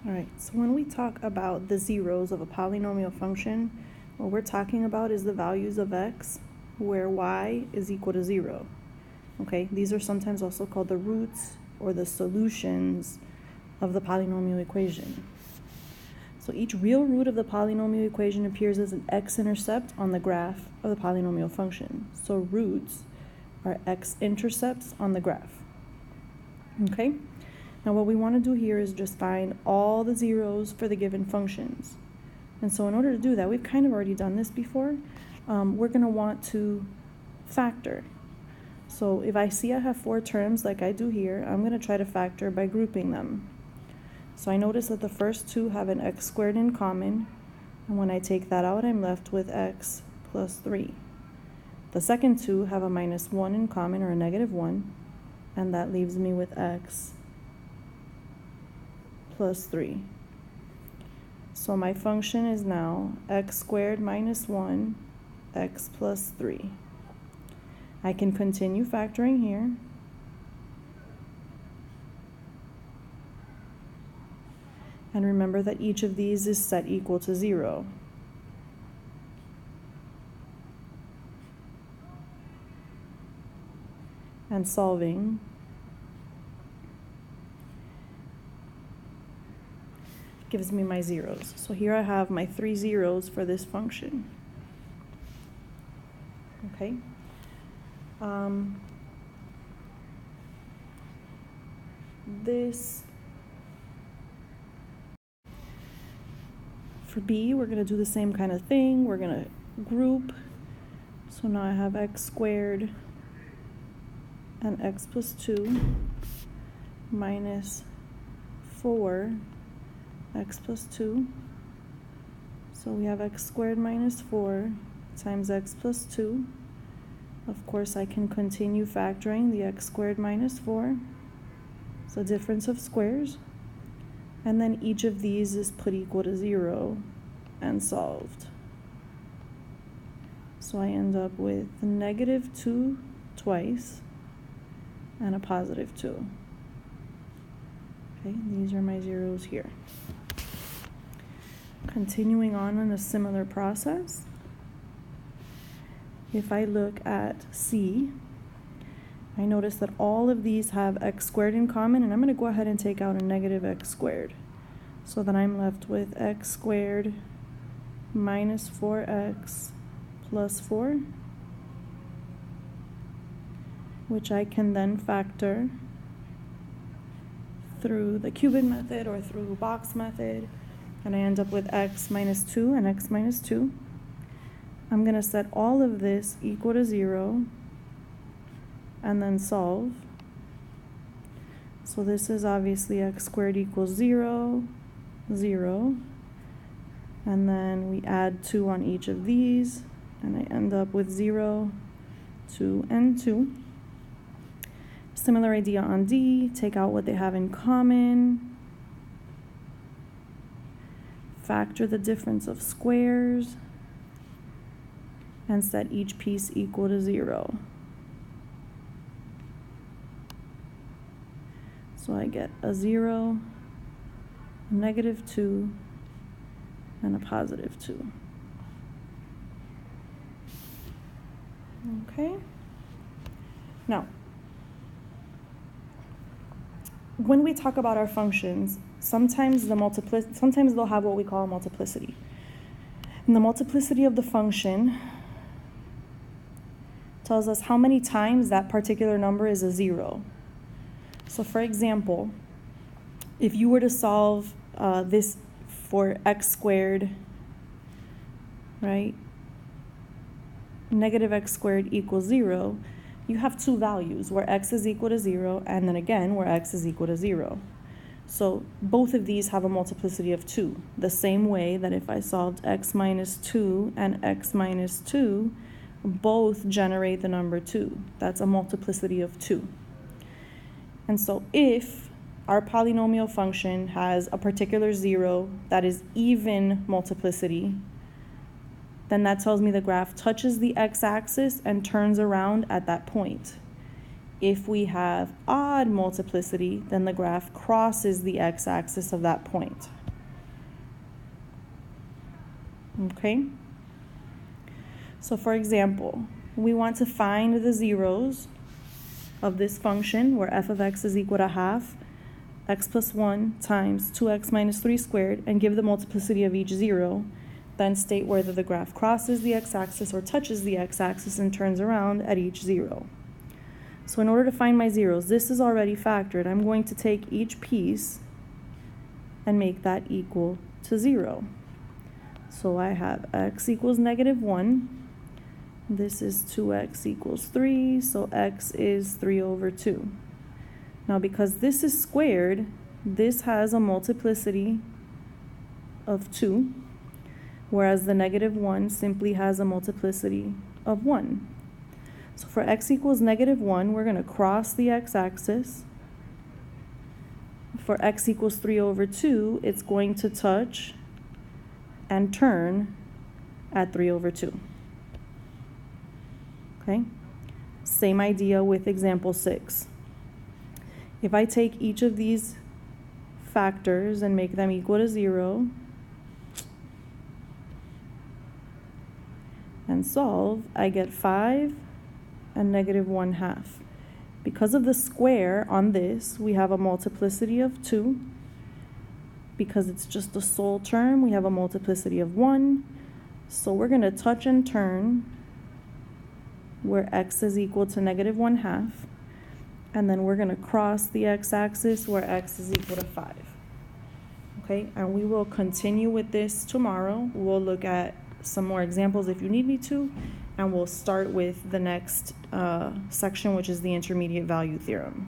All right, so when we talk about the zeros of a polynomial function, what we're talking about is the values of x where y is equal to 0. Okay, these are sometimes also called the roots or the solutions of the polynomial equation. So each real root of the polynomial equation appears as an x-intercept on the graph of the polynomial function. So roots are x-intercepts on the graph. Okay? Now what we want to do here is just find all the zeros for the given functions. And so in order to do that, we've kind of already done this before. We're going to want to factor. So if I see I have 4 terms like I do here, I'm going to try to factor by grouping them. So I notice that the first 2 have an x squared in common, and when I take that out, I'm left with x plus 3. The second 2 have a minus 1 in common, or a negative 1, and that leaves me with x plus 3. So my function is now x squared minus 1, x plus 3. I can continue factoring here. And remember that each of these is set equal to 0. And solving gives me my zeros. So here I have my 3 zeros for this function. Okay. For b, we're going to do the same kind of thing. We're going to group. So now I have x squared and x plus 2 minus 4 x plus 2. So we have x squared minus 4 times x plus 2. Of course, I can continue factoring the x squared minus 4. So difference of squares. And then each of these is put equal to 0 and solved. So I end up with negative 2 twice and a positive 2. Okay, these are my zeros here. Continuing on in a similar process, if I look at C, I notice that all of these have x squared in common, and I'm going to go ahead and take out a negative x squared. So then I'm left with x squared minus 4x plus 4, which I can then factor through the cubic method or through box method, and I end up with x minus 2 and x minus 2. I'm going to set all of this equal to 0 and then solve. So this is obviously x squared equals 0, 0. And then we add 2 on each of these, and I end up with 0, 2, and 2. Similar idea on D, take out what they have in common. Factor the difference of squares. And set each piece equal to 0. So I get a 0, a negative 2, and a positive 2. Okay? Now, when we talk about our functions, sometimes they'll have what we call a multiplicity. And the multiplicity of the function tells us how many times that particular number is a 0. So for example, if you were to solve this for x squared, right? Negative x squared equals 0, you have 2 values where x is equal to 0 and then again where x is equal to 0. So both of these have a multiplicity of 2, the same way that if I solved x minus 2 and x minus 2, both generate the number 2. That's a multiplicity of 2. And so if our polynomial function has a particular 0 that is even multiplicity, then that tells me the graph touches the x-axis and turns around at that point. If we have odd multiplicity, then the graph crosses the x-axis of that point. Okay? So for example, we want to find the zeros of this function where f of x is equal to half x plus 1 times 2x minus 3 squared, and give the multiplicity of each zero, then state whether the graph crosses the x-axis or touches the x-axis and turns around at each zero. So in order to find my zeros, this is already factored. I'm going to take each piece and make that equal to 0. So I have x equals -1. This is 2x equals 3, so x is 3/2. Now because this is squared, this has a multiplicity of 2, whereas the -1 simply has a multiplicity of 1. So for x equals -1, we're going to cross the x-axis. For x equals 3/2, it's going to touch and turn at 3/2. Okay? Same idea with example 6. If I take each of these factors and make them equal to 0 and solve, I get 5 and -1/2. Because of the square on this, we have a multiplicity of 2. Because it's just a sole term, we have a multiplicity of 1. So we're going to touch and turn where x is equal to -1/2. And then we're going to cross the x-axis where x is equal to 5. Okay, and we will continue with this tomorrow. We'll look at some more examples if you need me to, and we'll start with the next section, which is the intermediate value theorem.